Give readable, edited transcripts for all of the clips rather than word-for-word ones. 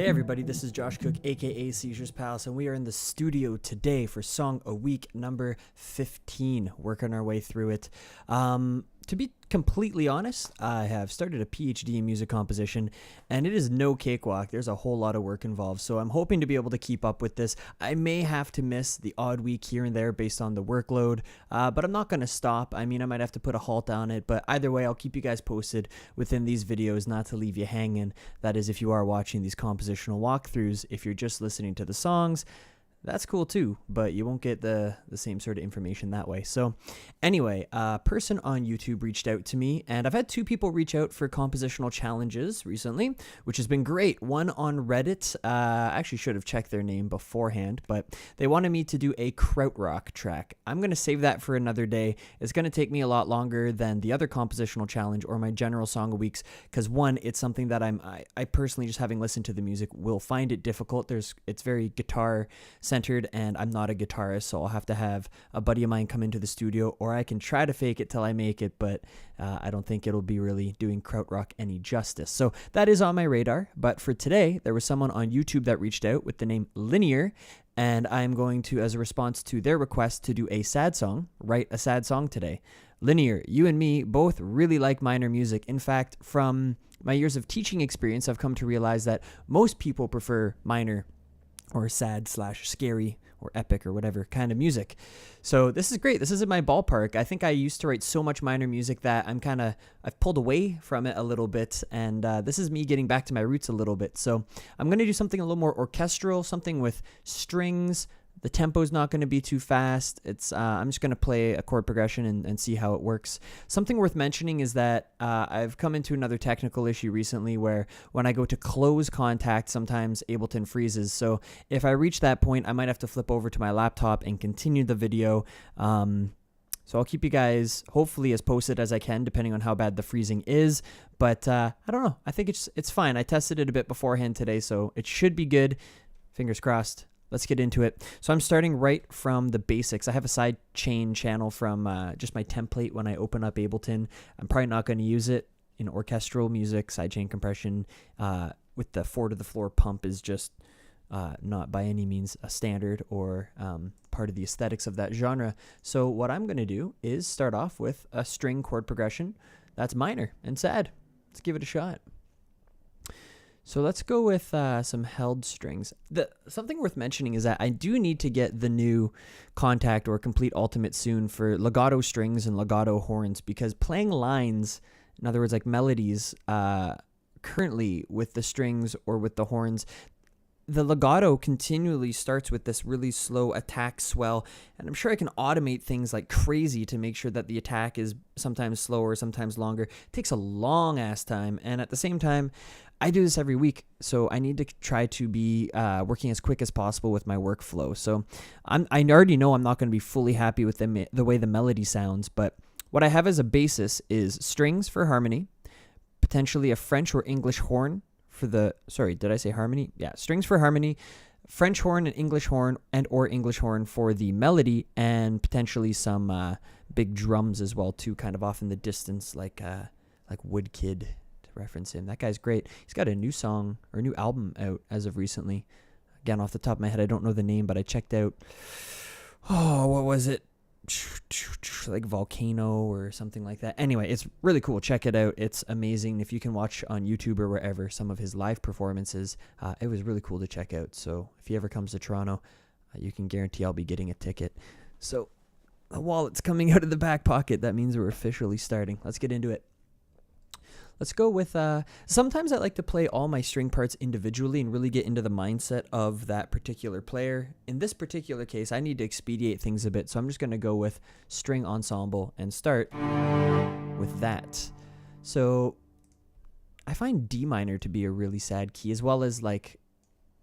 Hey everybody, this is Josh Cook, aka Seizures Palace, and we are in the studio today for Song a Week number 15, working our way through it. To be completely honest, I have started a PhD in music composition, and it is no cakewalk. There's a whole lot of work involved, so I'm hoping to be able to keep up with this. I may have to miss the odd week here and there based on the workload, but I'm not going to stop. I mean, I might have to put a halt on it, but either way, I'll keep you guys posted within these videos, not to leave you hanging. That is, if you are watching these compositional walkthroughs. If you're just listening to the songs, that's cool too, but you won't get the same sort of information that way. So anyway, a person on YouTube reached out to me, and I've had two people reach out for compositional challenges recently, which has been great. One on Reddit, I actually should have checked their name beforehand, but they wanted me to do a krautrock track. I'm going to save that for another day. It's going to take me a lot longer than the other compositional challenge or my general Song a Weeks, because one, it's something that I personally, just having listened to the music, will find it difficult. It's very guitar centered, and I'm not a guitarist, so I'll have to have a buddy of mine come into the studio, or I can try to fake it till I make it, but I don't think it'll be really doing krautrock any justice. So that is on my radar. But for today, there was someone on YouTube that reached out with the name Linear, and I'm going to, as a response to their request to do a sad song, write a sad song today. Linear, you and me both really like minor music. In fact, from my years of teaching experience, I've come to realize that most people prefer minor or sad / scary or epic or whatever kind of music. So this is great. This is in my ballpark. I think I used to write so much minor music that I've pulled away from it a little bit, and this is me getting back to my roots a little bit. So I'm going to do something a little more orchestral, something with strings. The tempo's not going to be too fast. I'm just going to play a chord progression and see how it works. Something worth mentioning is that I've come into another technical issue recently where when I go to close contact, sometimes Ableton freezes. So if I reach that point, I might have to flip over to my laptop and continue the video. So I'll keep you guys hopefully as posted as I can, depending on how bad the freezing is. But I don't know. I think it's fine. I tested it a bit beforehand today, so it should be good. Fingers crossed. Let's get into it. So I'm starting right from the basics. I have a side chain channel from just my template when I open up Ableton. I'm probably not going to use it in orchestral music. Sidechain compression with the 4 to the floor pump is just not by any means a standard or part of the aesthetics of that genre. So what I'm going to do is start off with a string chord progression that's minor and sad. Let's give it a shot. So let's go with some held strings. Something worth mentioning is that I do need to get the new Contact or Complete Ultimate soon for legato strings and legato horns, because playing lines, in other words, like melodies, currently with the strings or with the horns, the legato continually starts with this really slow attack swell, and I'm sure I can automate things like crazy to make sure that the attack is sometimes slower, sometimes longer. It takes a long ass time, and at the same time, I do this every week, so I need to try to be working as quick as possible with my workflow. So I already know I'm not going to be fully happy with the way the melody sounds, but what I have as a basis is strings for harmony, potentially a French or English horn for the, sorry, did I say harmony? Yeah, strings for harmony, French horn and English horn or English horn for the melody, and potentially some big drums as well too, kind of off in the distance, like Woodkid. Reference him. That guy's great. He's got a new song or a new album out as of recently. Again, off the top of my head, I don't know the name, but I checked out, what was it? Like Volcano or something like that. Anyway, it's really cool. Check it out. It's amazing. If you can watch on YouTube or wherever some of his live performances, it was really cool to check out. So if he ever comes to Toronto, you can guarantee I'll be getting a ticket. So the wallet's coming out of the back pocket. That means we're officially starting. Let's get into it. Let's go with, sometimes I like to play all my string parts individually and really get into the mindset of that particular player. In this particular case, I need to expedite things a bit, so I'm just going to go with string ensemble and start with that. So I find D minor to be a really sad key, as well as like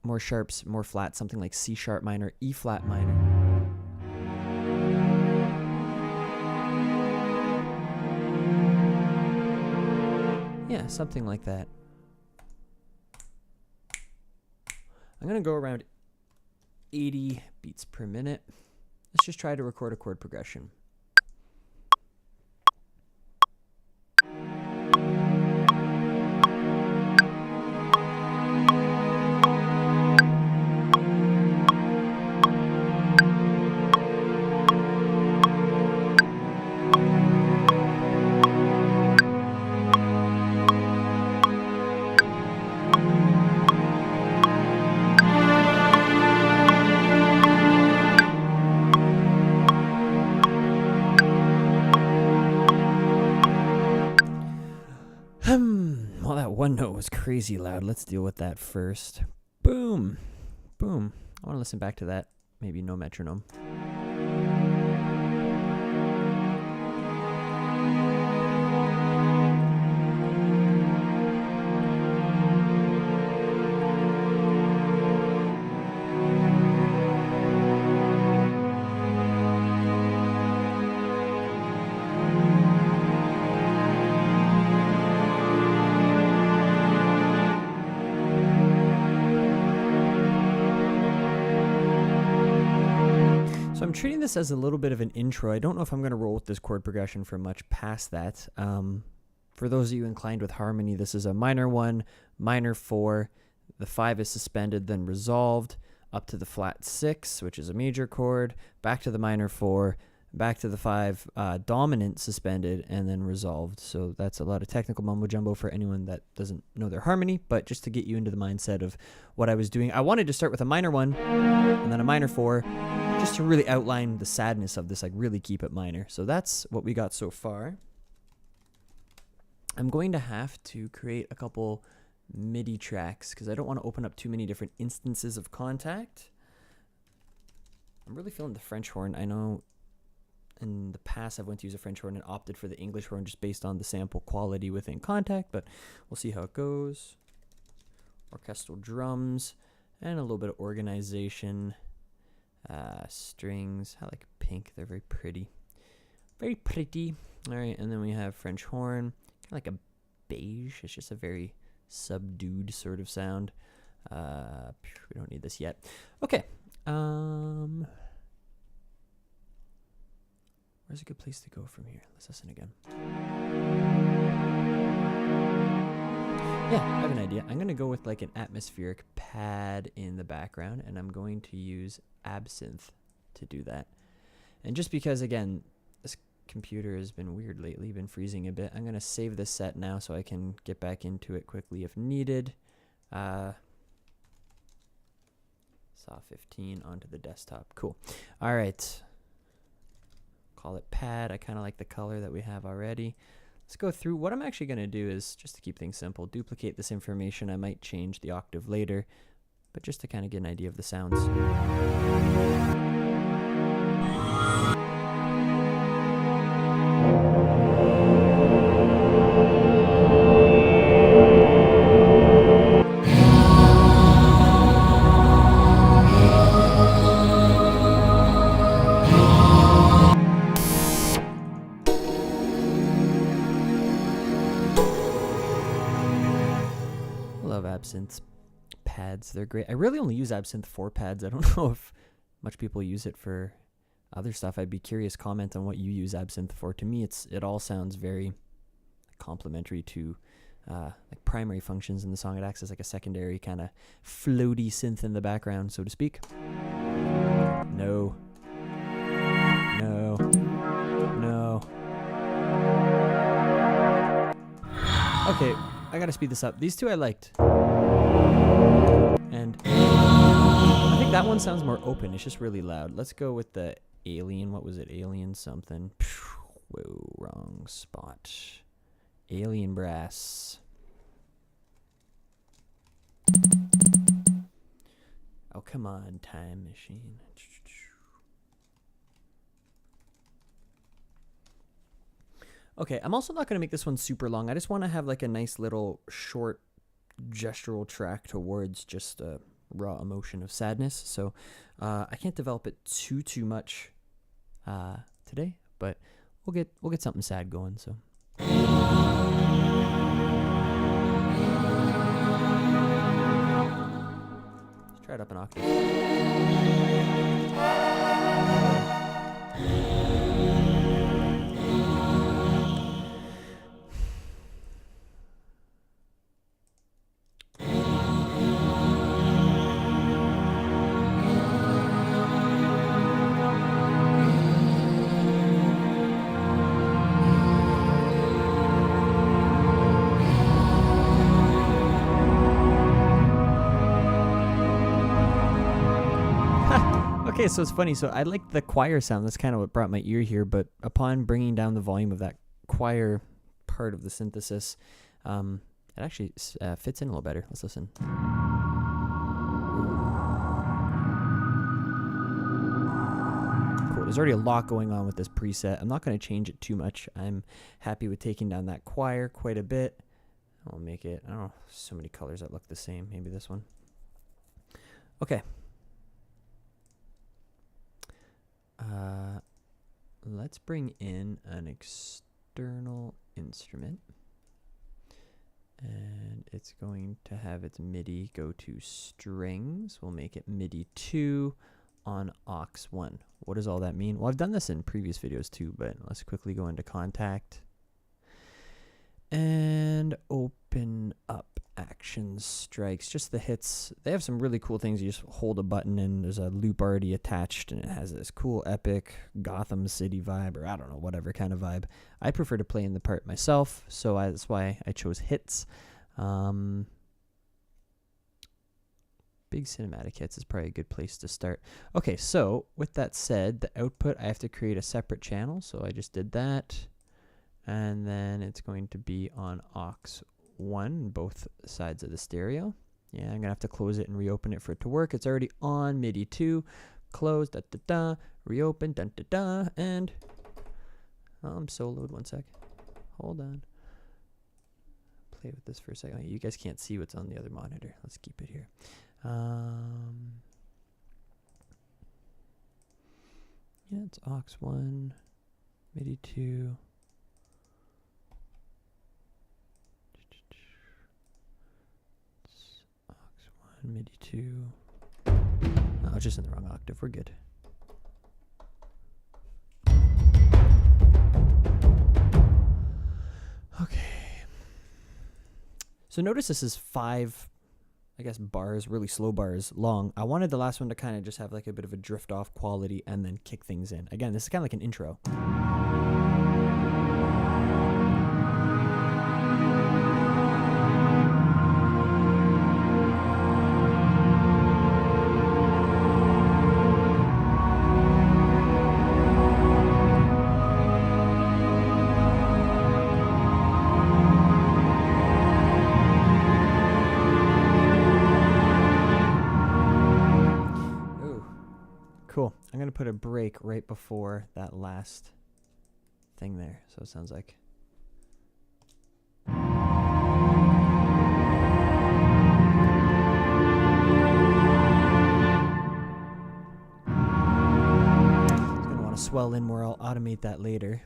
more sharps, more flats, something like C sharp minor, E flat minor. Yeah, something like that. I'm going to go around 80 beats per minute. Let's just try to record a chord progression. one note was crazy loud. Let's deal with that first. Boom. Boom. I want to listen back to that. Maybe no metronome. I'm treating this as a little bit of an intro. I don't know if I'm going to roll with this chord progression for much past that. For those of you inclined with harmony, this is a minor 1, minor 4. The 5 is suspended, then resolved, up to the flat 6, which is a major chord, back to the minor 4, back to the 5, dominant suspended, and then resolved. So that's a lot of technical mumbo jumbo for anyone that doesn't know their harmony, but just to get you into the mindset of what I was doing. I wanted to start with a minor 1 and then a minor 4, just to really outline the sadness of this, like really keep it minor. So that's what we got so far. I'm going to have to create a couple MIDI tracks because I don't want to open up too many different instances of contact. I'm really feeling the French horn. I know in the past I've went to use a French horn and opted for the English horn just based on the sample quality within Contact, but we'll see how it goes. Orchestral drums and a little bit of organization. Strings. I like pink. They're very pretty. Very pretty. All right, and then we have French horn. Kind of like a beige. It's just a very subdued sort of sound. We don't need this yet. Okay. Where's a good place to go from here? Let's listen again. Yeah, I have an idea. I'm going to go with like an atmospheric pad in the background, and I'm going to use Absinthe to do that. And just because, again, this computer has been weird lately, been freezing a bit, I'm going to save this set now so I can get back into it quickly if needed. Saw 15 onto the desktop. Cool. All right. Call it pad. I kind of like the color that we have already. Let's go through. What I'm actually going to do is, just to keep things simple, duplicate this information. I might change the octave later, but just to kind of get an idea of the sounds. Love Absinthe pads. They're great. I really only use Absinthe for pads. I don't know if much people use it for other stuff. I'd be curious. Comment on what you use Absinthe for. To me, it all sounds very complementary to like primary functions in the song. It acts as like a secondary kind of floaty synth in the background, so to speak. No. No. No. Okay, I gotta speed this up. These two I liked. And I think that one sounds more open. It's just really loud. Let's go with the Alien. What was it? Alien something. Whoa, wrong spot. Alien brass. Oh, come on, time machine. Okay, I'm also not going to make this one super long. I just want to have like a nice little short gestural track towards just a raw emotion of sadness. So I can't develop it too much today, but we'll get something sad going. So. Let's try it up an octave. Okay, so it's funny. So I like the choir sound. That's kind of what brought my ear here. But upon bringing down the volume of that choir part of the synthesis, It actually fits in a little better. Let's listen. Cool. There's already a lot going on with this preset. I'm not going to change it too much. I'm happy with taking down that choir quite a bit. I'll make it, I don't know, so many colors that look the same. Maybe this one. Okay. Let's bring in an external instrument. And it's going to have its MIDI go to strings. We'll make it MIDI 2 on aux 1. What does all that mean? Well, I've done this in previous videos too, but let's quickly go into Contact and open up Actions, Strikes, just the hits. They have some really cool things. You just hold a button and there's a loop already attached and it has this cool epic Gotham City vibe, or I don't know, whatever kind of vibe. I prefer to play in the part myself, so that's why I chose hits. Big cinematic hits is probably a good place to start. Okay, so with that said, the output, I have to create a separate channel, so I just did that. And then it's going to be on aux 1, both sides of the stereo. Yeah, I'm going to have to close it and reopen it for it to work. It's already on MIDI 2. Close, da-da-da, reopen, da-da-da, and I'm soloed. One sec. Hold on. Play with this for a second. Oh, you guys can't see what's on the other monitor. Let's keep it here. Yeah, it's aux 1, MIDI 2. MIDI 2. Oh, just in the wrong octave. We're good. Okay. So notice this is 5, I guess, bars, really slow bars long. I wanted the last one to kind of just have like a bit of a drift off quality and then kick things in. Again, this is kind of like an intro. Cool. I'm going to put a break right before that last thing there. So it sounds like. It's going to want to swell in more. I'll automate that later.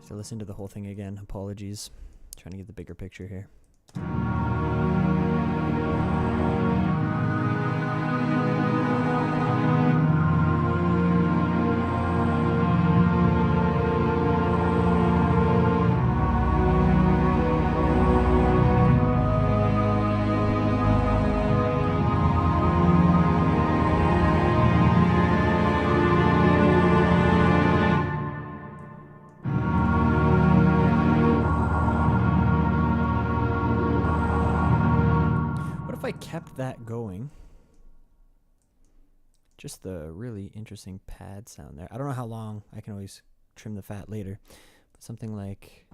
So listen to the whole thing again. Apologies. Trying to get the bigger picture here. I kept that going. Just the really interesting pad sound there. I don't know how long. I can always trim the fat later. But something like...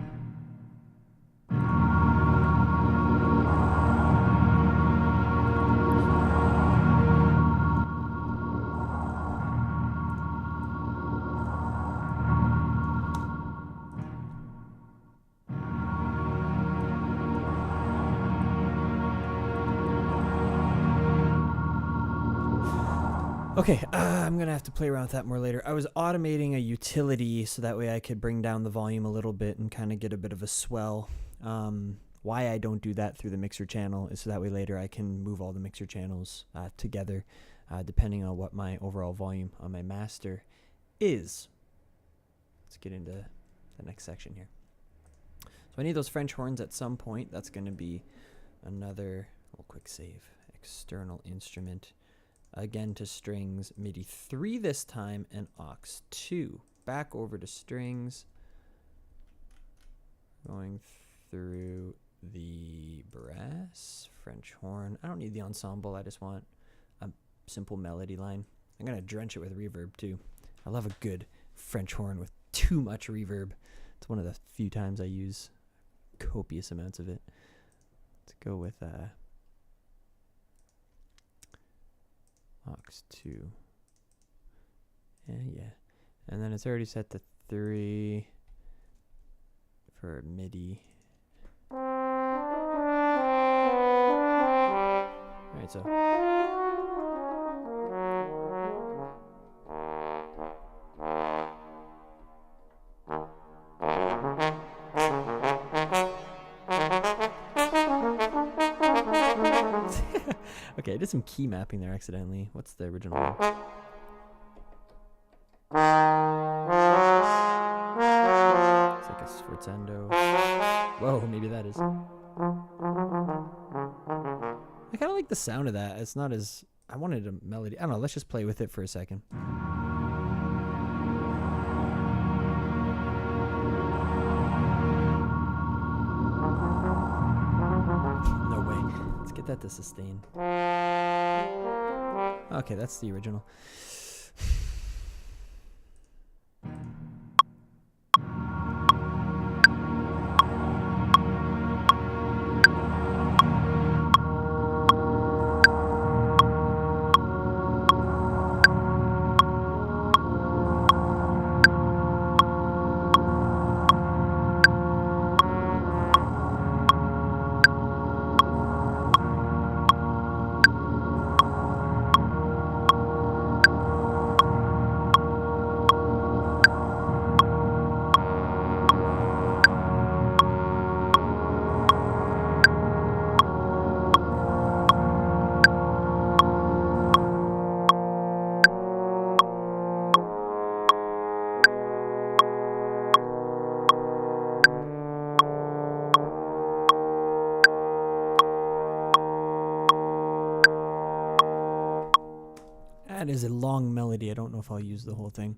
Okay, I'm going to have to play around with that more later. I was automating a utility so that way I could bring down the volume a little bit and kind of get a bit of a swell. Why I don't do that through the mixer channel is so that way later I can move all the mixer channels together depending on what my overall volume on my master is. Let's get into the next section here. So I need those French horns at some point. That's going to be another little quick save. External instrument. Again to strings, MIDI 3 this time, and aux 2. Back over to strings. Going through the brass, French horn. I don't need the ensemble, I just want a simple melody line. I'm going to drench it with reverb too. I love a good French horn with too much reverb. It's one of the few times I use copious amounts of it. Let's go with aux 2. Yeah. And then it's already set to 3 for MIDI. Alright, so okay, I did some key mapping there accidentally. What's the original one? It's like a sforzando. Whoa, maybe that is. I kind of like the sound of that. It's not as... I wanted a melody. I don't know. Let's just play with it for a second. No way. Let's get that to sustain. Okay, that's the original. That is a long melody. I don't know if I'll use the whole thing.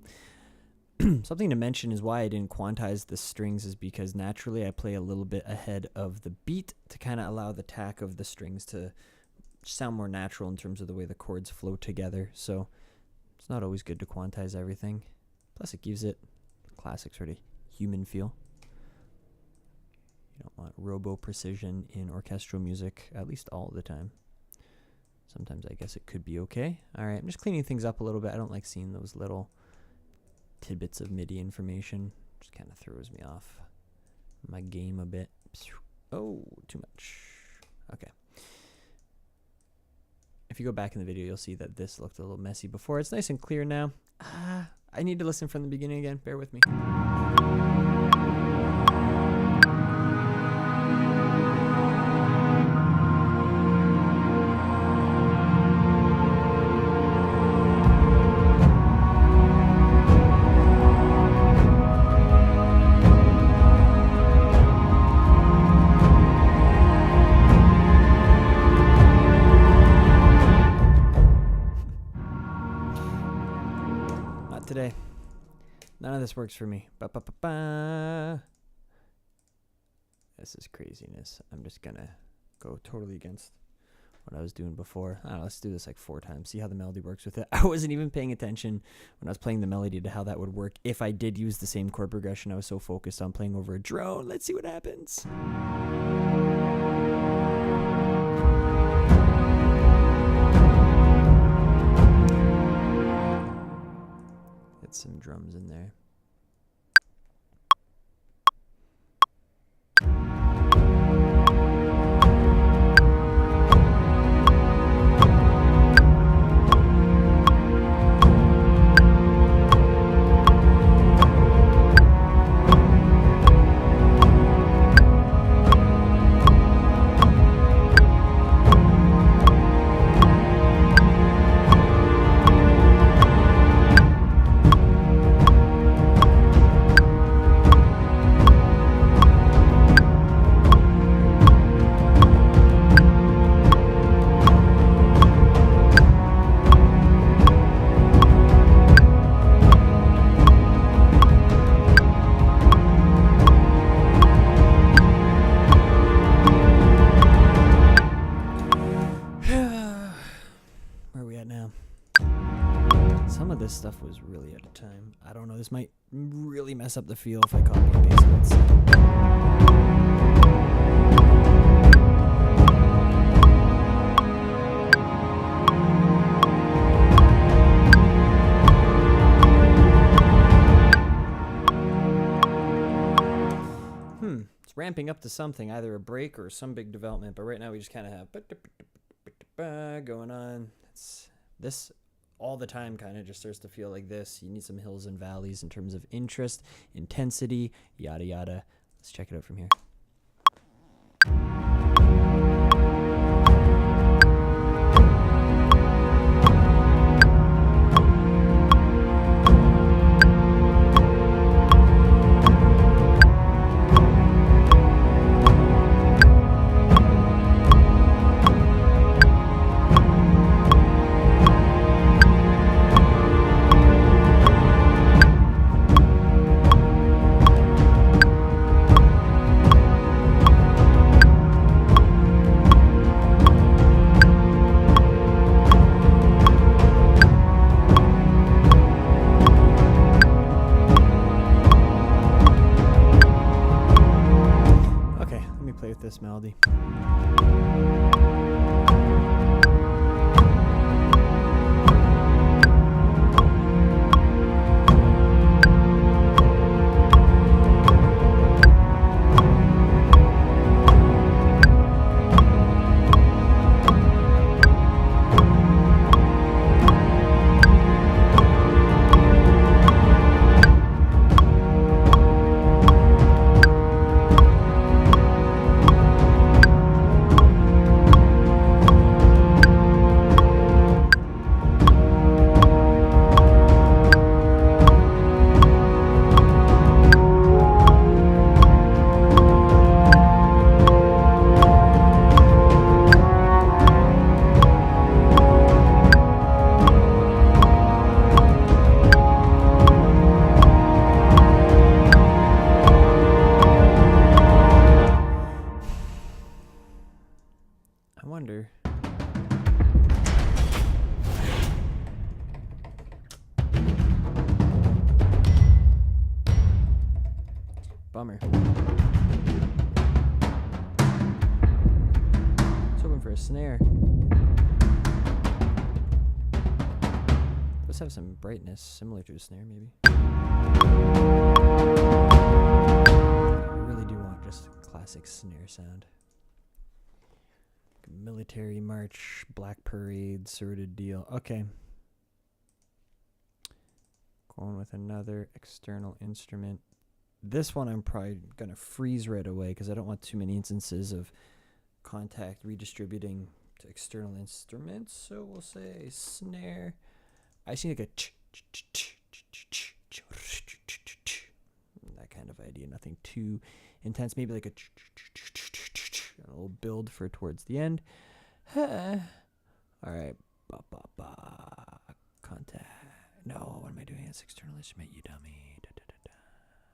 Something to mention is why I didn't quantize the strings is because naturally I play a little bit ahead of the beat to kind of allow the tack of the strings to sound more natural in terms of the way the chords flow together. So it's not always good to quantize everything. Plus it gives it a classic sort of human feel. You don't want robo precision in orchestral music, at least all the time. Sometimes I guess it could be okay. All right, I'm just cleaning things up a little bit. I don't like seeing those little tidbits of MIDI information. Just kind of throws me off my game a bit. Oh, too much. Okay. If you go back in the video, you'll see that this looked a little messy before. It's nice and clear now. I need to listen from the beginning again. Bear with me. Today. None of this works for me. Ba-ba-ba-ba. This is craziness. I'm just gonna go totally against what I was doing before. I don't know, let's do this like 4 times. See how the melody works with it. I wasn't even paying attention when I was playing the melody to how that would work if I did use the same chord progression. I was so focused on playing over a drone. Let's see what happens. Get some drums in there. was really out of time. I don't know. This might really mess up the feel if I copy and paste it. Let's see. It's ramping up to something, either a break or some big development, but right now we just kind of have going on. It's this all the time, kind of just starts to feel like this. You need some hills and valleys in terms of interest, intensity, yada yada. Let's check it out from here. Play with this melody. I wonder. Bummer. Let's hoping for a snare. Let's have some brightness similar to a snare, maybe. I really do want just a classic snare sound. Military march, black parade sort of deal. Okay. Going with another external instrument. This one I'm probably going to freeze right away because I don't want too many instances of contact redistributing to external instruments. So we'll say snare. I see like a that kind of idea. Nothing too intense. Maybe like a little build for towards the end. All right. Contact. No, what am I doing? It's external instrument, you dummy.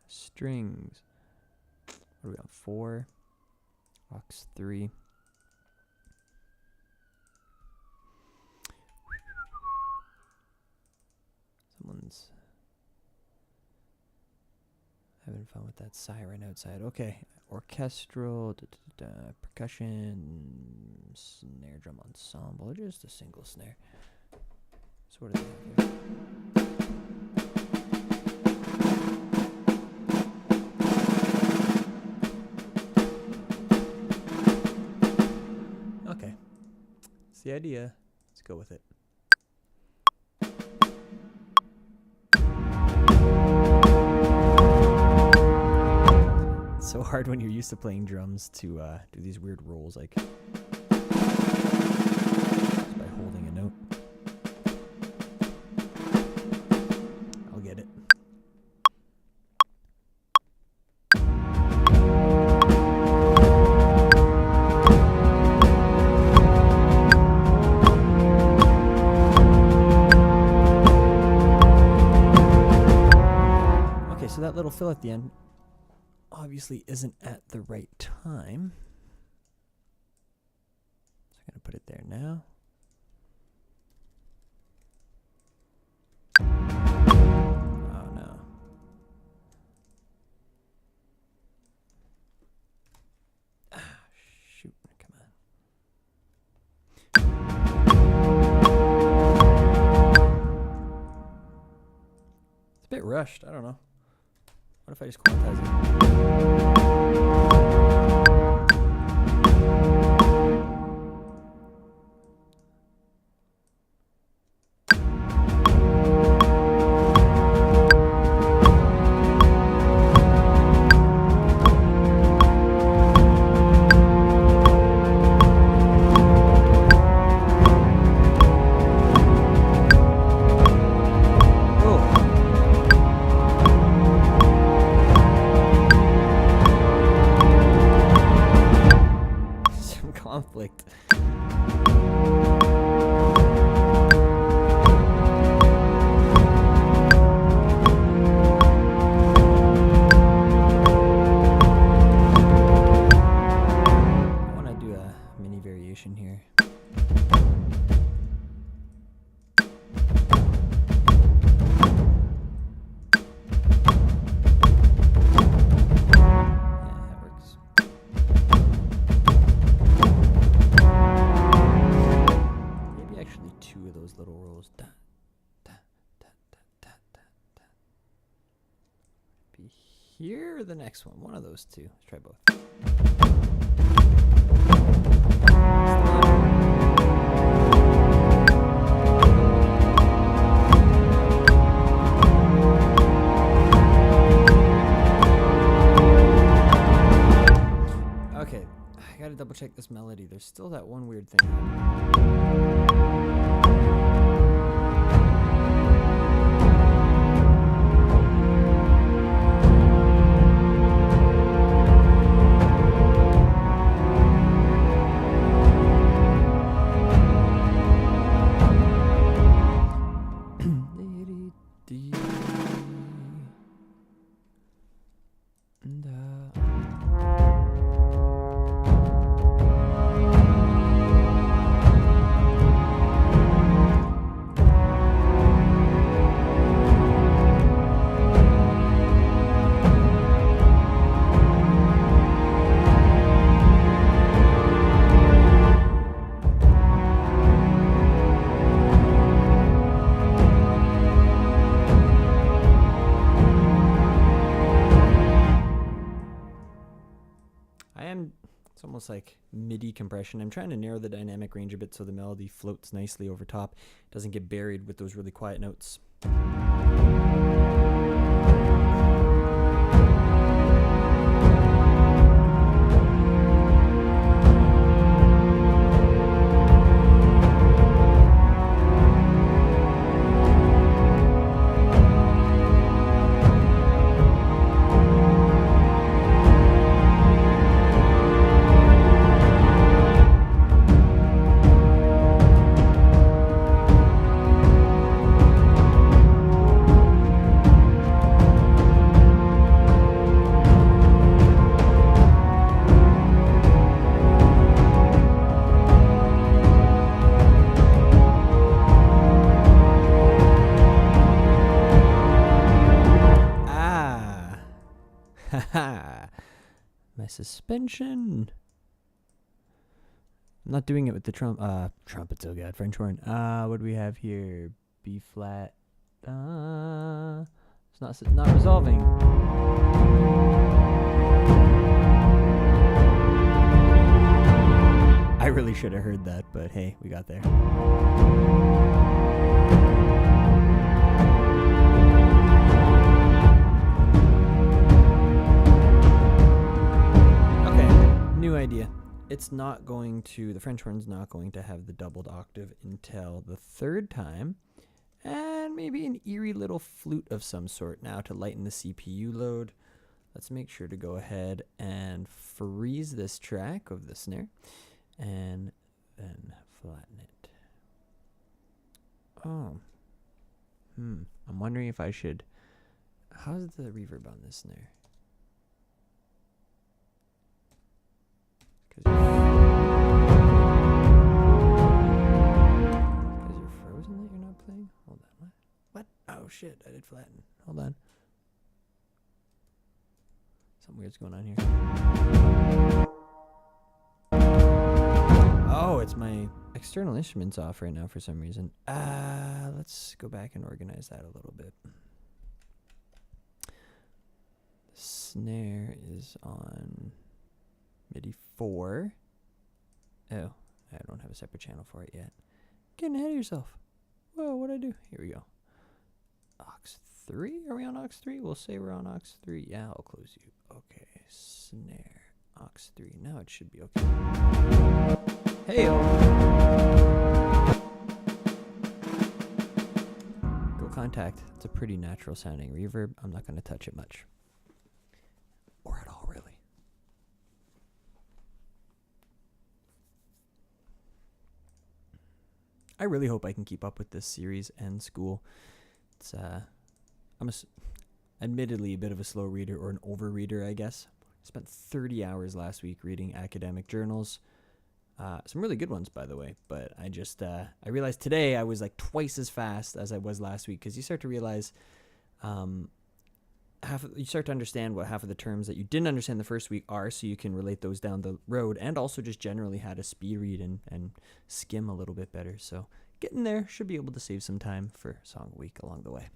Strings. What are we on? 4. Aux 3. Someone's having fun with that siren outside. Okay. Orchestral, percussion, snare drum ensemble, or just a single snare. So what do they have here? Okay. It's the idea. Let's go with it. So hard when you're used to playing drums to do these weird rolls, like just by holding a note. I'll get it. Okay, so that little fill at the end obviously isn't at the right time. So I'm going to put it there now. get rushed. I don't know. What if I just quantize it? Conflict. I want to do a mini variation here. Little rolls. Da, da, da, da, da, da, da. Be here or the next one? One of those two. Let's try both. Okay, I gotta double check this melody. There's still that one weird thing. It's almost like MIDI compression. I'm trying to narrow the dynamic range a bit so the melody floats nicely over top. Doesn't get buried with those really quiet notes. My suspension. I'm not doing it with the trumpets. Oh god, French horn. What do we have here? B flat. It's not resolving. I really should have heard that, but hey, we got there. New idea. It's not going to, the French horn's not going to have the doubled octave until the third time, and maybe an eerie little flute of some sort. Now to lighten the CPU load, let's make sure to go ahead and freeze this track of the snare and then flatten it. Oh, I'm wondering if I should, how's the reverb on this snare? Because you're frozen that you're not playing? Hold on, what? Oh shit, I did flatten. Hold on. Something weird's going on here. Oh, it's my external instruments off right now for some reason. Let's go back and organize that a little bit. snare is on MIDI 4. Oh, I don't have a separate channel for it yet. Getting ahead of yourself. Whoa, what'd I do? Here we go. Aux 3? Are we on Aux 3? We'll say we're on Aux 3. Yeah, I'll close you. Okay, snare. Aux 3. Now it should be okay. Hey! Go Contact. It's a pretty natural sounding reverb. I'm not going to touch it much. Or at all, really. I really hope I can keep up with this series and school. It's I'm admittedly a bit of a slow reader, or an overreader, I guess. Spent 30 hours last week reading academic journals. Some really good ones, by the way. But I realized today I was like twice as fast as I was last week, because you start to realize you start to understand what half of the terms that you didn't understand the first week are, so you can relate those down the road, and also just generally how to speed read and skim a little bit better. So getting there, should be able to save some time for Song a Week along the way.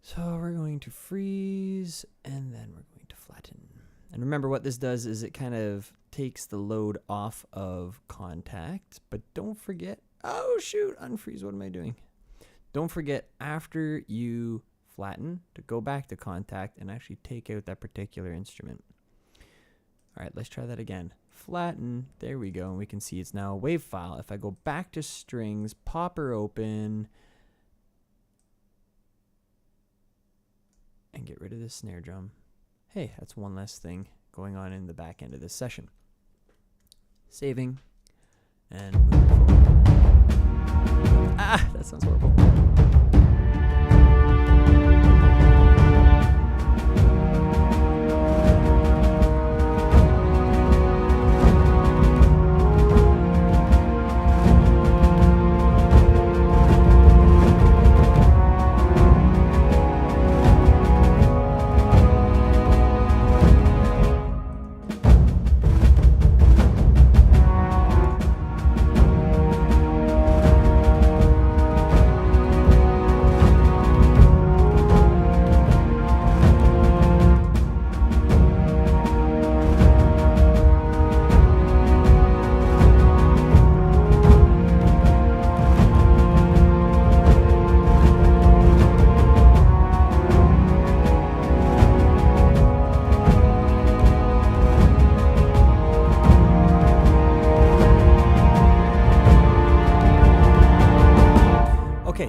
So we're going to freeze, and then we're going to flatten. And remember, what this does is it kind of takes the load off of Contact, but don't forget, oh shoot, unfreeze, what am I doing? Don't forget, after you flatten, to go back to Contact and actually take out that particular instrument. All right, let's try that again. Flatten, there we go, and we can see it's now a wave file. If I go back to strings, pop her open, and get rid of this snare drum. Hey, that's one less thing going on in the back end of this session. Saving, and moving forward. Ah, that sounds horrible.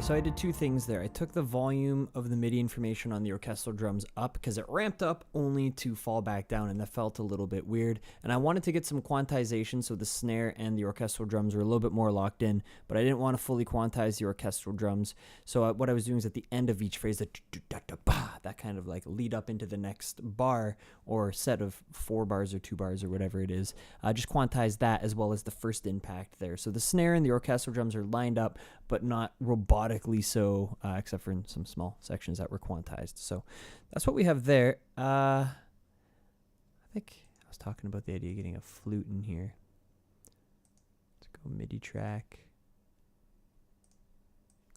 So I did two things there. I took the volume of the MIDI information on the orchestral drums up because it ramped up only to fall back down, and that felt a little bit weird. And I wanted to get some quantization so the snare and the orchestral drums were a little bit more locked in, but I didn't want to fully quantize the orchestral drums. So what I was doing is at the end of each phrase, that kind of like lead up into the next bar or set of 4 bars or 2 bars or whatever it is, just quantize that as well as the first impact there. So the snare and the orchestral drums are lined up, but not robotically so, except for in some small sections that were quantized. So that's what we have there. I think I was talking about the idea of getting a flute in here. Let's go MIDI track,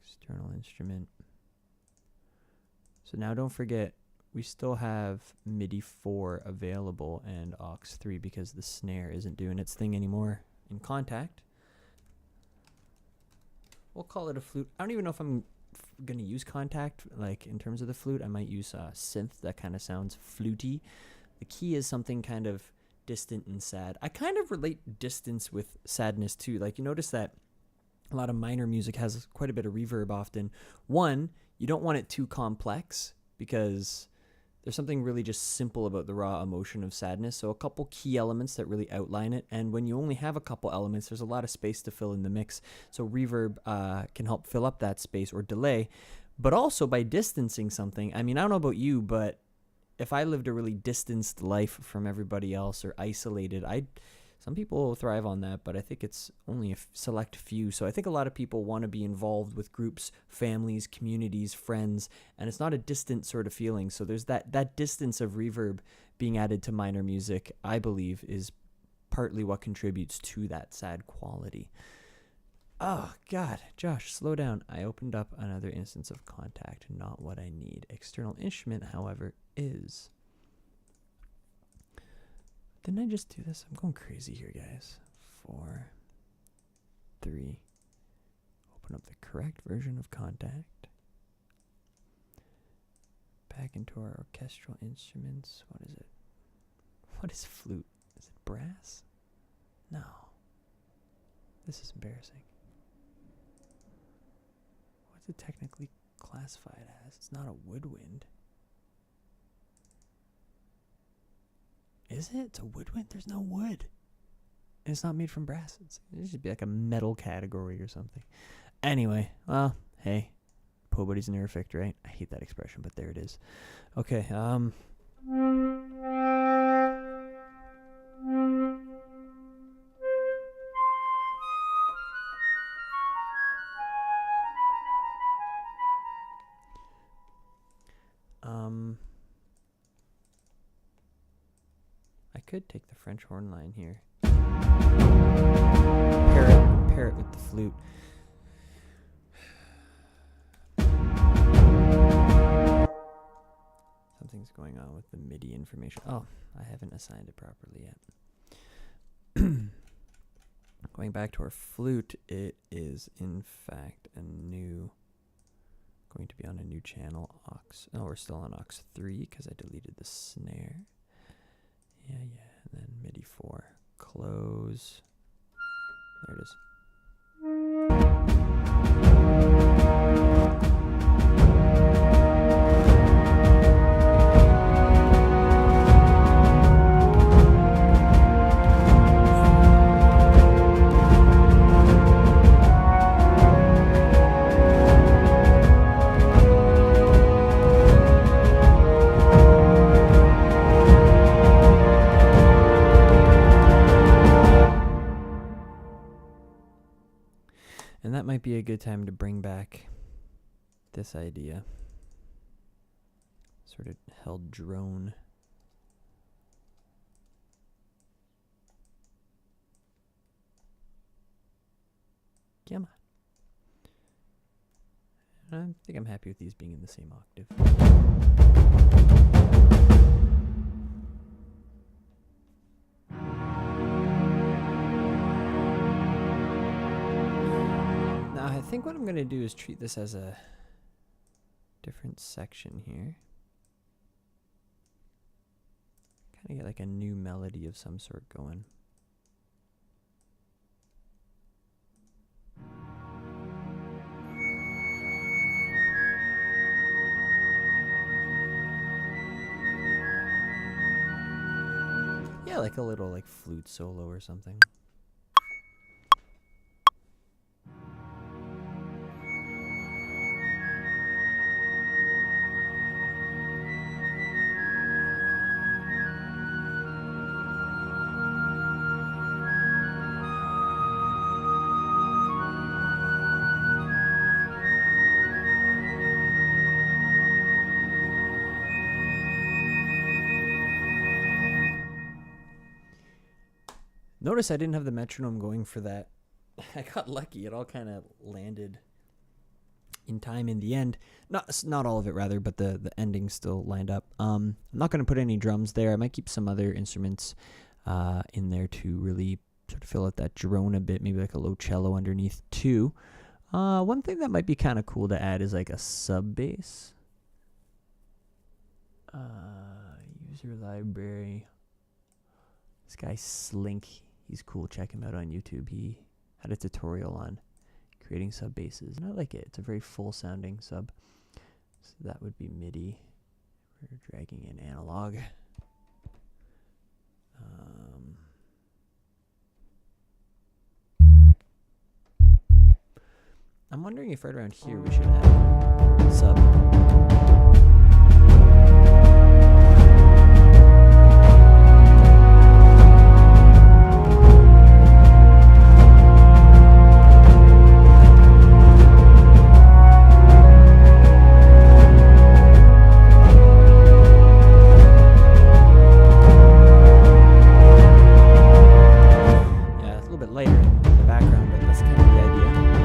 external instrument. So now don't forget, we still have MIDI 4 available and aux 3 because the snare isn't doing its thing anymore in Contact. We'll call it a flute. I don't even know if I'm going to use Contact, like in terms of the flute. I might use synth that kind of sounds fluty. The key is something kind of distant and sad. I kind of relate distance with sadness too. Like you notice that a lot of minor music has quite a bit of reverb often. One, you don't want it too complex because there's something really just simple about the raw emotion of sadness. So a couple key elements that really outline it. And when you only have a couple elements, there's a lot of space to fill in the mix. So reverb can help fill up that space or delay. But also by distancing something, I mean, I don't know about you, but if I lived a really distanced life from everybody else or isolated, some people thrive on that, but I think it's only a select few. So I think a lot of people want to be involved with groups, families, communities, friends, and it's not a distant sort of feeling. So there's that distance of reverb being added to minor music, I believe, is partly what contributes to that sad quality. Oh, God. Josh, slow down. I opened up another instance of contact, not what I need. External instrument, however, is... Didn't I just do this? I'm going crazy here, guys. 4, 3. Open up the correct version of contact. Back into our orchestral instruments. What is it? What is flute? Is it brass? No. This is embarrassing. What's it technically classified as? It's not a woodwind. Is it? It's a woodwind? There's no wood. And it's not made from brass. It should be like a metal category or something. Anyway, well, hey. Po buddy's never ficked, right? I hate that expression, but there it is. Okay, I could take the French horn line here. Pair it with the flute. Something's going on with the MIDI information. Oh, I haven't assigned it properly yet. Going back to our flute, it is in fact going to be on a new channel, aux. Oh, we're still on aux 3 because I deleted the snare. Yeah, and then MIDI 4. Close. There it is. And that might be a good time to bring back this idea. Sort of held drone. Come on. I think I'm happy with these being in the same octave. I think what I'm going to do is treat this as a different section here. Kind of get like a new melody of some sort going. Yeah, like a little like flute solo or something. Notice I didn't have the metronome going for that. I got lucky. It all kind of landed in time in the end. Not all of it, rather, but the ending still lined up. I'm not going to put any drums there. I might keep some other instruments in there to really sort of fill out that drone a bit, maybe like a low cello underneath too. One thing that might be kind of cool to add is like a sub bass. User library. This guy Slink. He's cool. Check him out on YouTube. He had a tutorial on creating sub basses, and I like it. It's a very full sounding sub. So that would be MIDI. We're dragging in analog. I'm wondering if right around here we should add sub. Later in the background, but that's kind of the idea.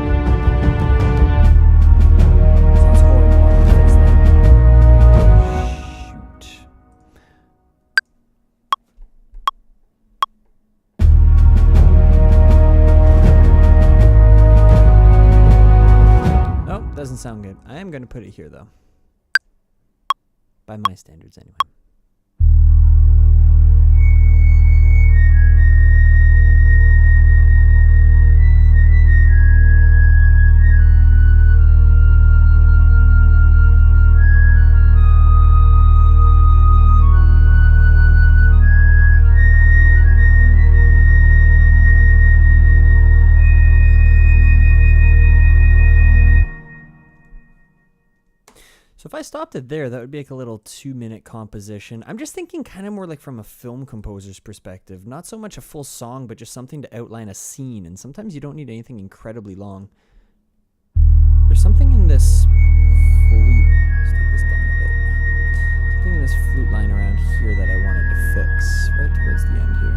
Okay, I am going to put it here, though. By my standards, anyway. So if I stopped it there, that would be like a little 2-minute composition. I'm just thinking kind of more like from a film composer's perspective. Not so much a full song, but just something to outline a scene. And sometimes you don't need anything incredibly long. There's something in this flute. Let's take this down a bit. Something in this flute line around here that I wanted to fix right towards the end here.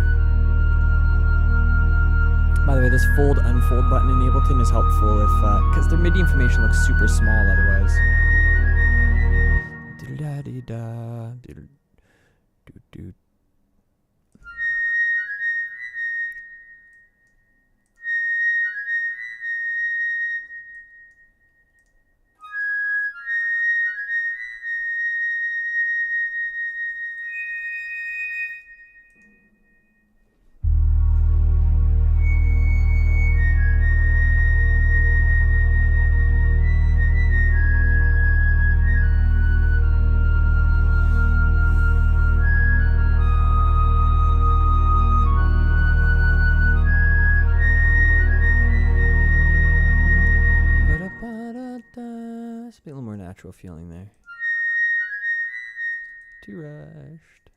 By the way, this fold-unfold button in Ableton is helpful if, because their MIDI information looks super small otherwise. Be a little more natural feeling there. Too rushed.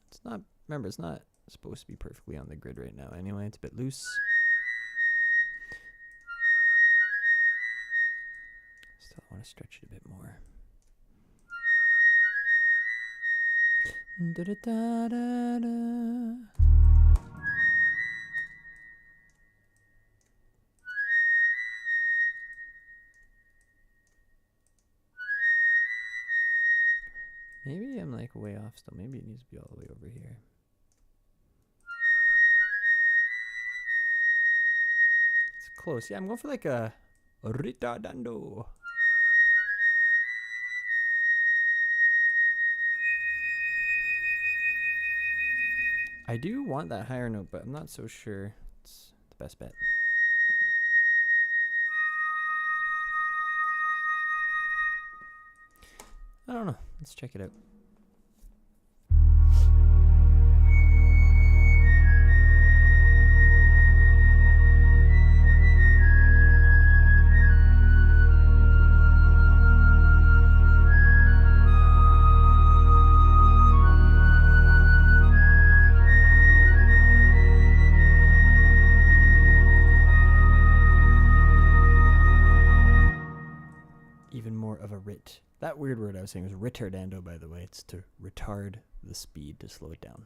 It's not, remember, it's not supposed to be perfectly on the grid right now anyway. It's a bit loose. Still want to stretch it a bit more. Maybe I'm like way off still. Maybe it needs to be all the way over here. It's close. Yeah, I'm going for like a ritardando. I do want that higher note, but I'm not so sure it's the best bet. I don't know. Let's check it out. Even more of a rit. That weird word I was saying was retardando, by the way. It's to retard the speed, to slow it down.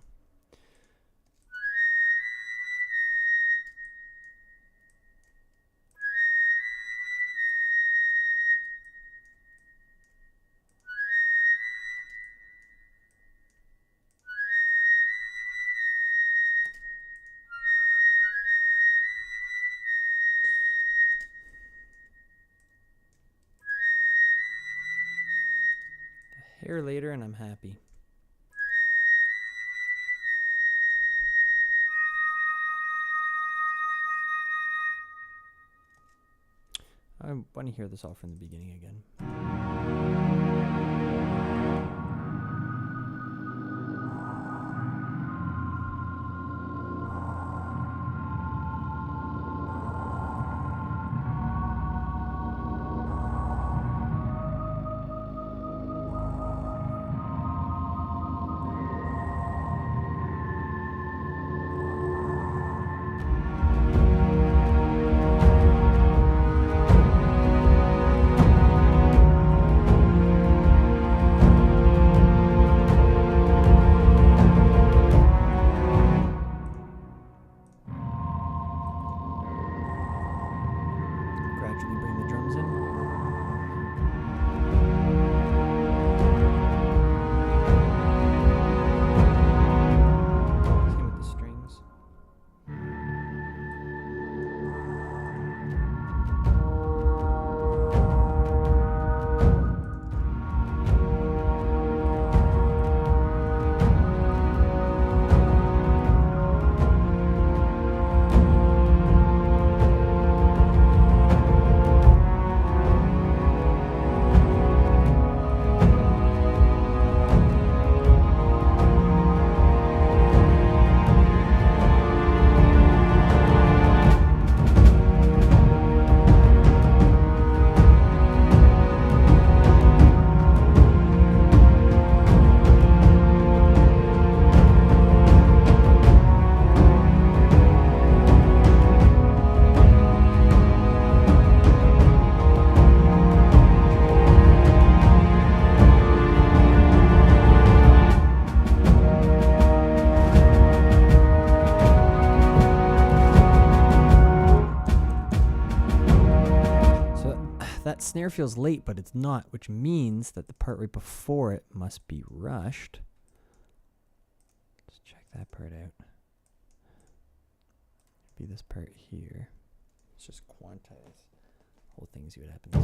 Hair later and I'm happy. I want to hear this all from the beginning again. that snare feels late, but it's not, which means that the part right before it must be rushed. Let's check that part out. Be this part here. Let's just quantize the whole thing, see what happens.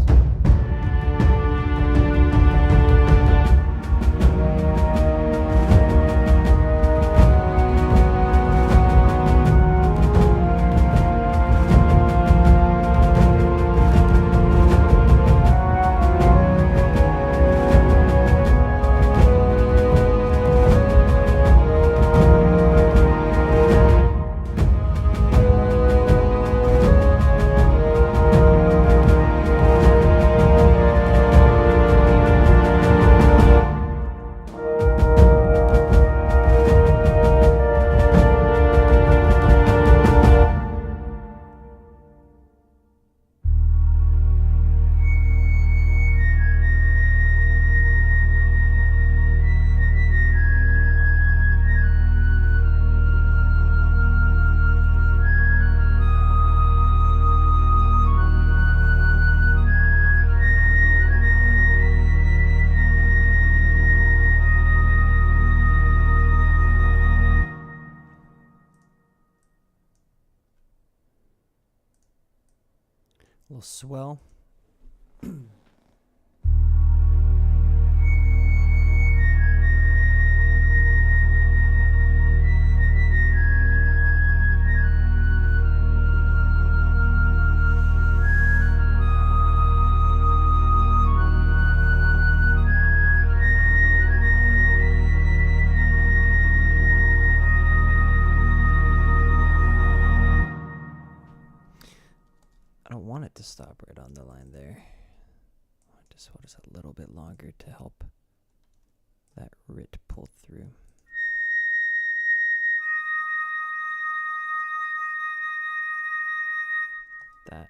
A little swell. To stop right on the line there. I just hold us a little bit longer to help that writ pull through. That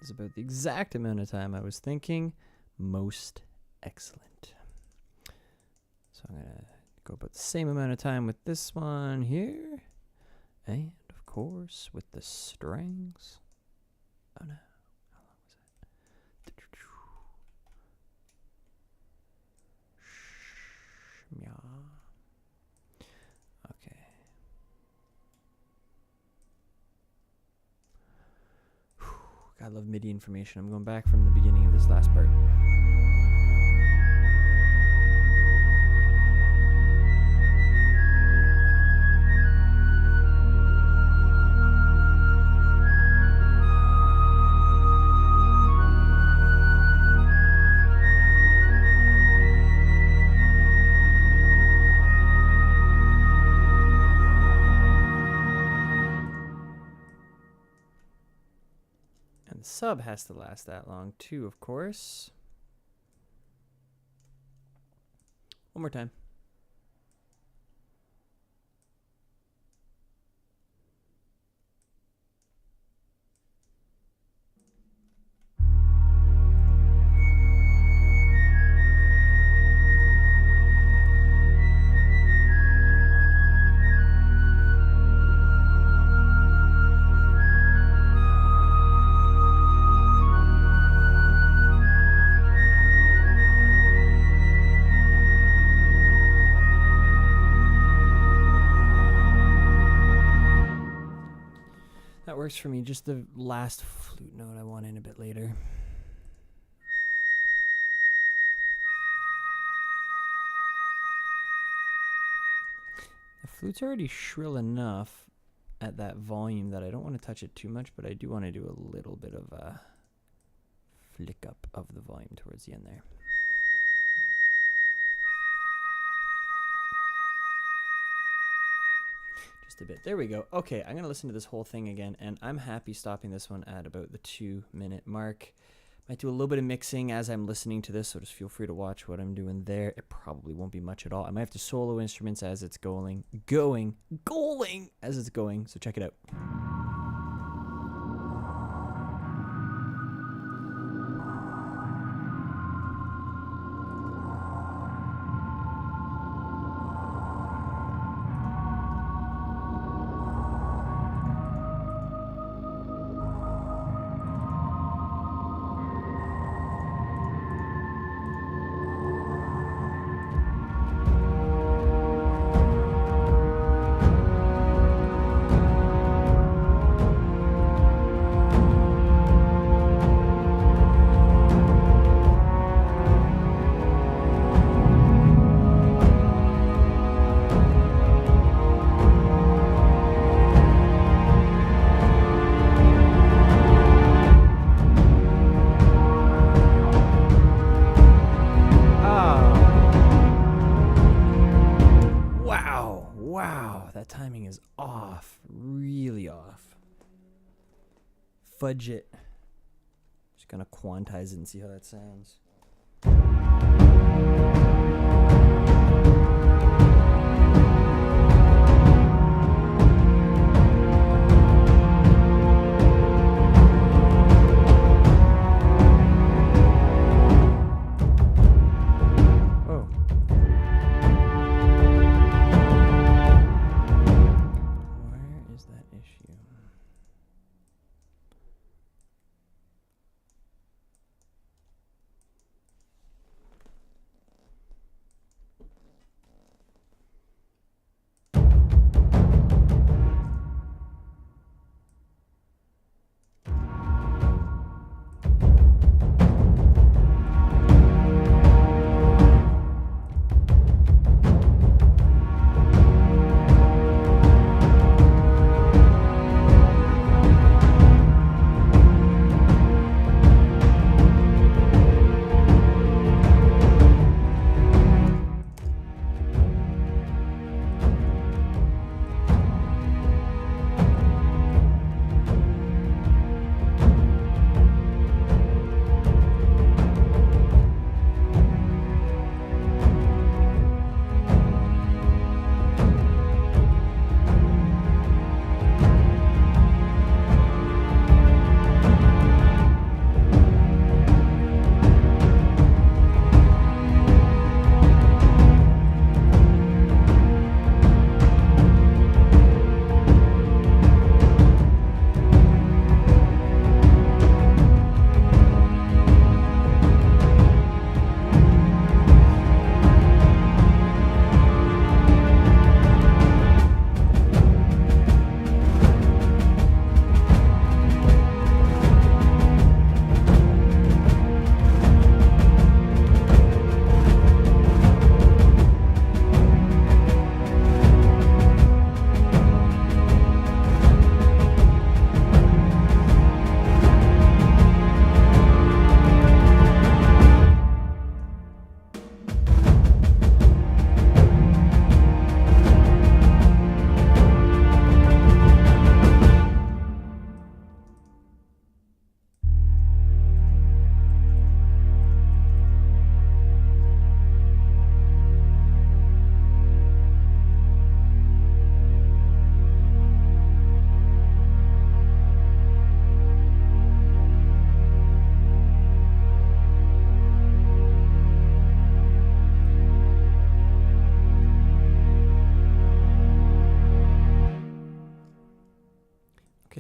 is about the exact amount of time I was thinking. Most excellent. So I'm gonna go about the same amount of time with this one here, and of course with the strings. Oh no. Yeah. Okay. I love MIDI information. I'm going back from the beginning of this last part. Sub has to last that long too, of course. One more time. Works for me. Just the last flute note I want in a bit later. The flute's already shrill enough at that volume that I don't want to touch it too much, but I do want to do a little bit of a flick up of the volume towards the end there. Just a bit. There we go. Okay, I'm going to listen to this whole thing again, and I'm happy stopping this one at about the 2-minute mark. Might do a little bit of mixing as I'm listening to this, so just feel free to watch what I'm doing there. It probably won't be much at all. I might have to solo instruments as it's going as it's going, so check it out. off. Fudge it. Just gonna quantize it and see how that sounds.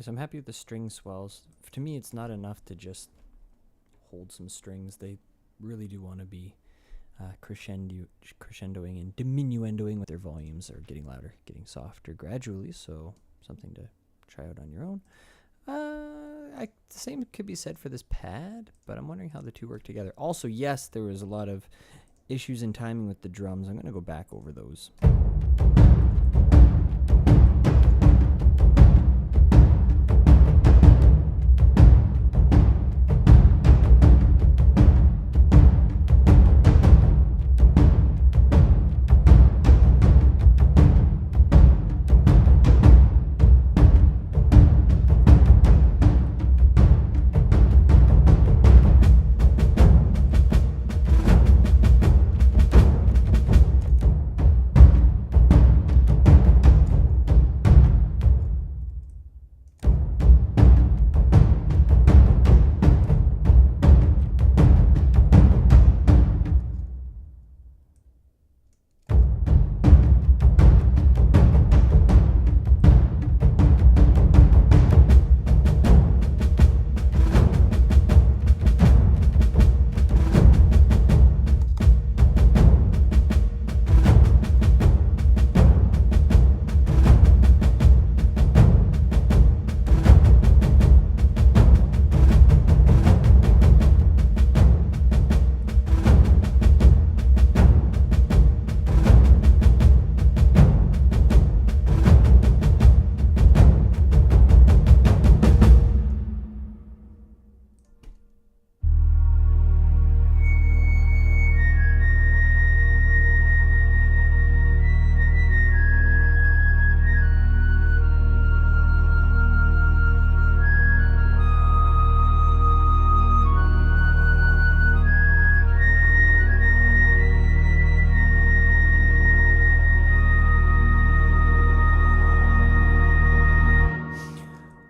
So I'm happy with the string swells. To me, it's not enough to just hold some strings. They really do want to be crescendoing and diminuendoing with their volumes, or getting louder, getting softer gradually. So something to try out on your own. The same could be said for this pad, but I'm wondering how the two work together. Also, yes, there was a lot of issues in timing with the drums. I'm going to go back over those.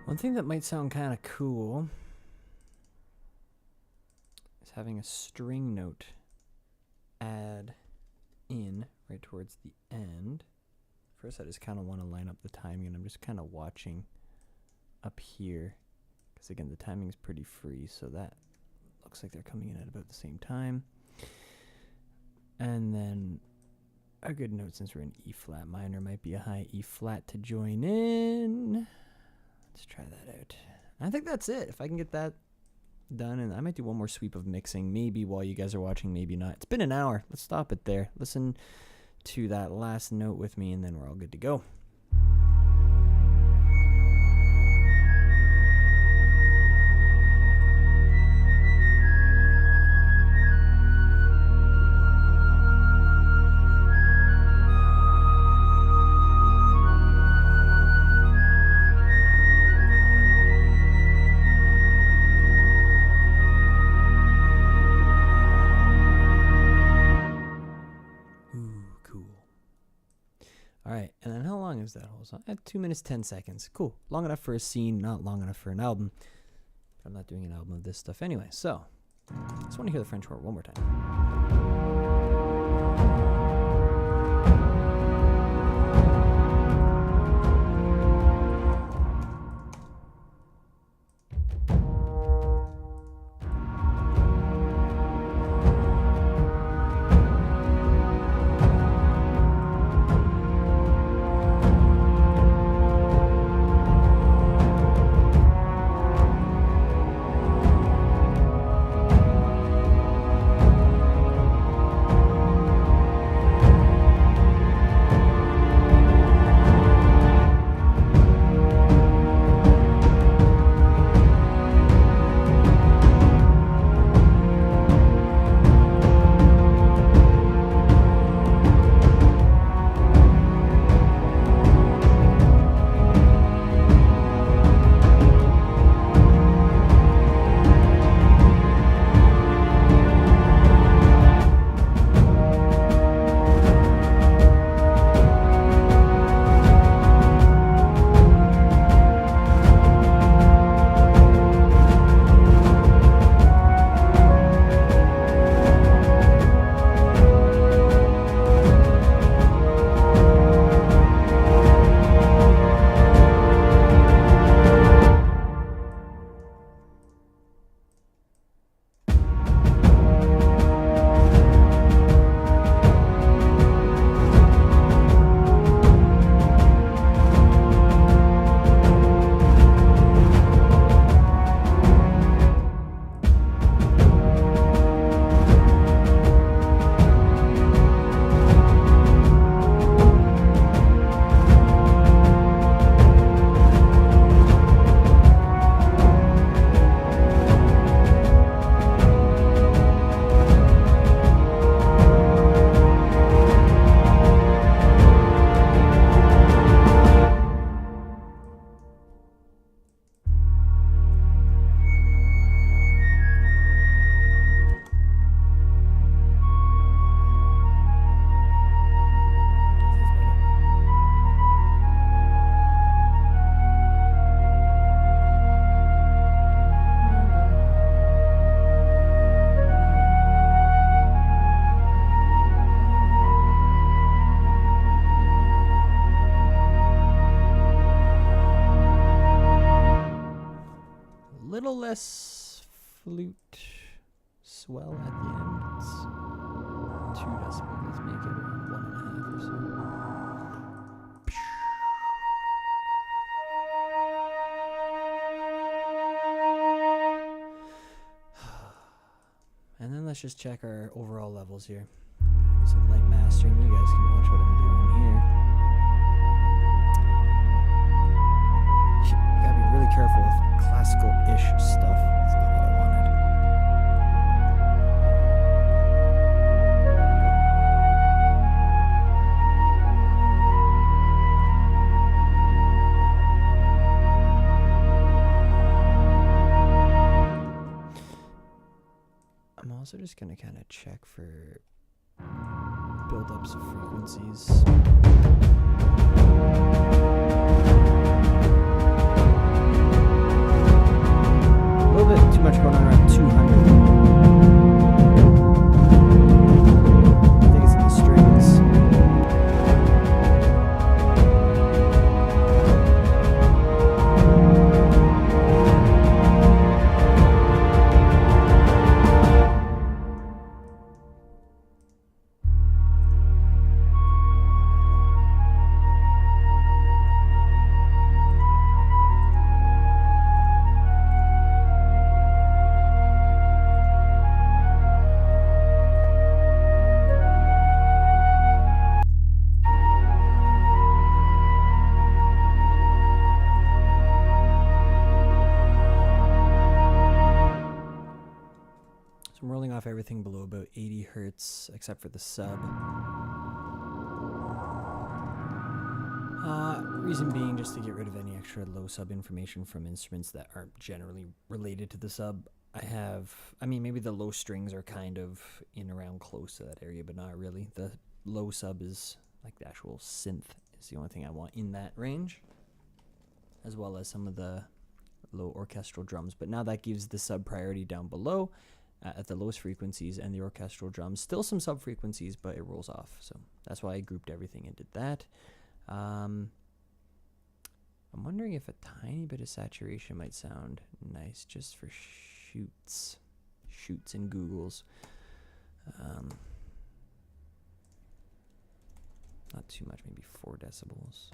One thing that might sound kind of cool is having a string note add in right towards the end. First, I just kind of want to line up the timing, and I'm just kind of watching up here because, again, the timing is pretty free, so that looks like they're coming in at about the same time. And then a good note, since we're in E flat minor, might be a high E flat to join in. Let's try that out. I think that's it. If I can get that done, and I might do one more sweep of mixing, maybe while you guys are watching, maybe not. It's been an hour. Let's stop it there. Listen to that last note with me, and then we're all good to go. That whole song at 2 minutes 10 seconds. Cool. Long enough for a scene, not long enough for an album. But I'm not doing an album of this stuff anyway. So I just want to hear the French horn one more time. Less flute swell at the end. It's 2 decibels. Let's make it around 1.5 or so. And then let's just check our overall levels here. Do some light mastering. You guys can watch what I'm doing here. You gotta be really careful with classical-ish stuff. That's not what I wanted. I'm also just gonna kind of check for build-ups of frequencies. off everything below about 80 hertz except for the sub. Reason being just to get rid of any extra low sub information from instruments that aren't generally related to the sub. I mean, maybe the low strings are kind of in around close to that area, but not really. The low sub is like the actual synth is the only thing I want in that range, as well as some of the low orchestral drums. But now that gives the sub priority down below at the lowest frequencies, and the orchestral drums still some sub frequencies, but it rolls off. So that's why I grouped everything and did that. I'm wondering if a tiny bit of saturation might sound nice just for shoots and googles. Not too much, maybe 4 decibels.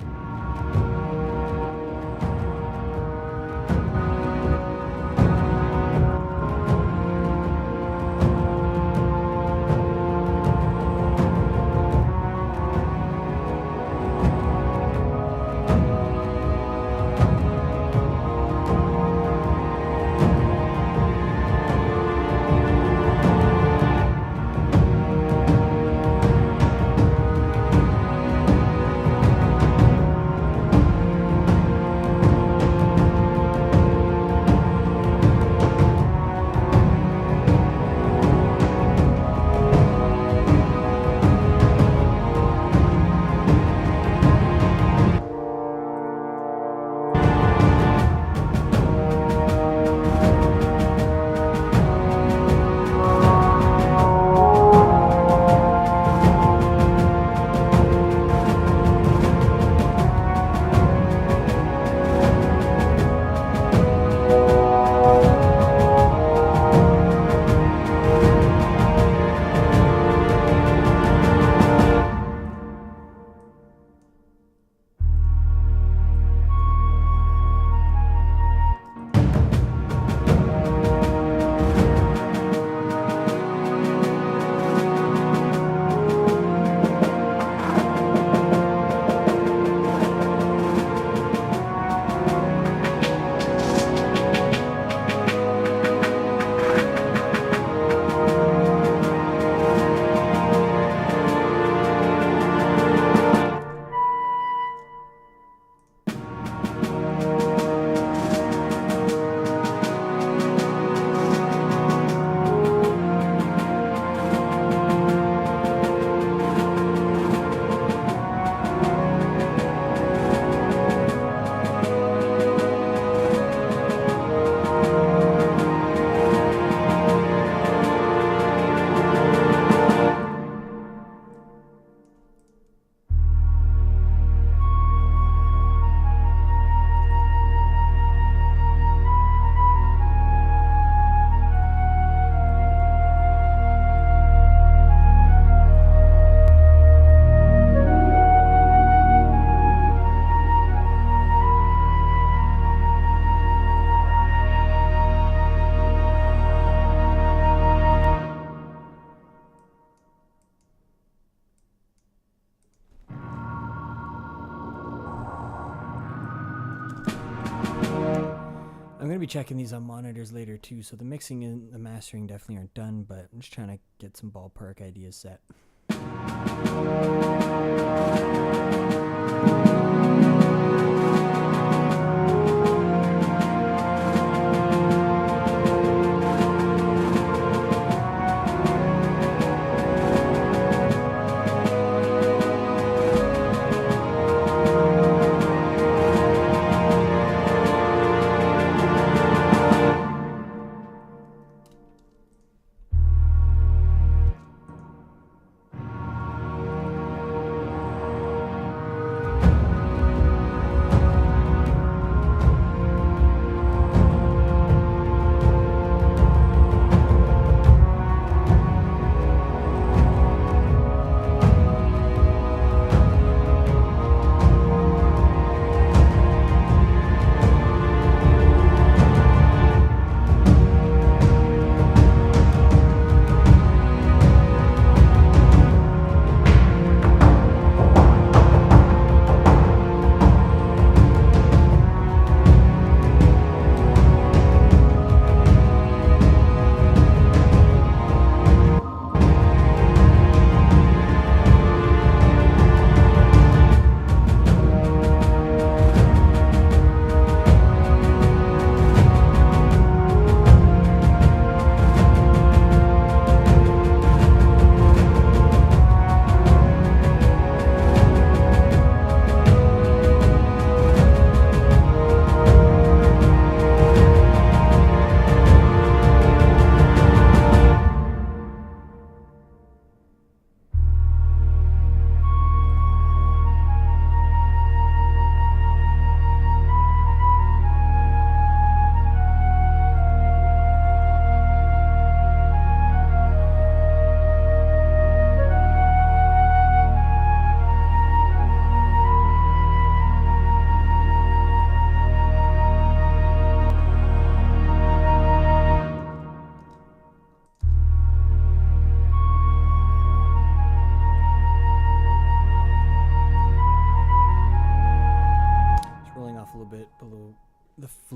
I'm going to be checking these on monitors later too, so the mixing and the mastering definitely aren't done, but I'm just trying to get some ballpark ideas set.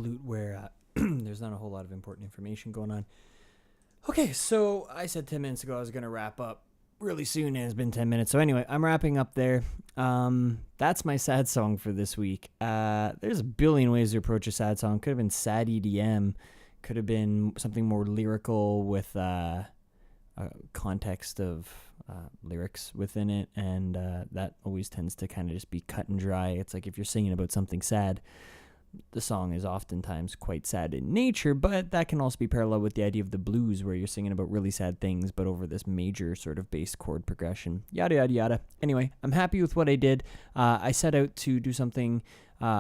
flute where there's not a whole lot of important information going on. Okay, so I said 10 minutes ago I was going to wrap up really soon, and it's been 10 minutes. So anyway, I'm wrapping up there. That's my sad song for this week. There's a billion ways to approach a sad song. Could have been sad EDM. Could have been something more lyrical with a context of lyrics within it, and that always tends to kind of just be cut and dry. It's like if you're singing about something sad, the song is oftentimes quite sad in nature, but that can also be parallel with the idea of the blues, where you're singing about really sad things, but over this major sort of bass chord progression, yada, yada, yada. Anyway, I'm happy with what I did. I set out to do something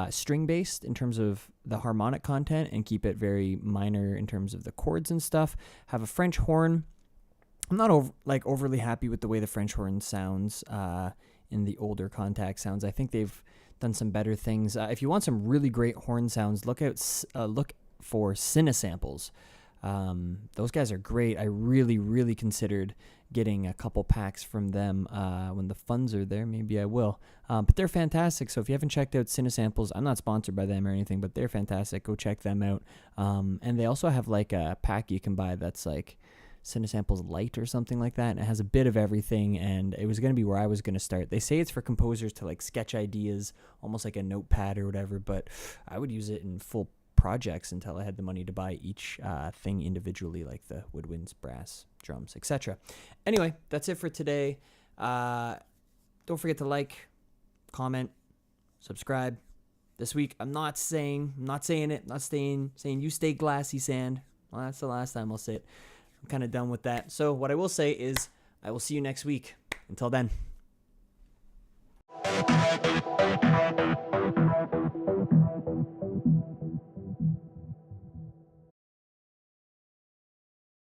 string-based in terms of the harmonic content and keep it very minor in terms of the chords and stuff. Have a French horn. I'm not overly happy with the way the French horn sounds in the older Contact sounds. I think they've done some better things. If you want some really great horn sounds, look for Cinesamples. Those guys are great. I really considered getting a couple packs from them when the funds are there. Maybe I will. But they're fantastic. So if you haven't checked out Cinesamples, I'm not sponsored by them or anything, but they're fantastic. Go check them out. And they also have like a pack you can buy that's like Cinesamples Lite or something like that, and it has a bit of everything, and it was going to be where I was going to start. They say it's for composers to like sketch ideas, almost like a notepad or whatever, but I would use it in full projects until I had the money to buy each thing individually, like the woodwinds, brass, drums, etc. Anyway, that's it for today. Don't forget to like, comment, subscribe. This week, I'm not saying you stay glassy, sand. Well, that's the last time I'll say it. I'm kind of done with that. So what I will say is I will see you next week. Until then.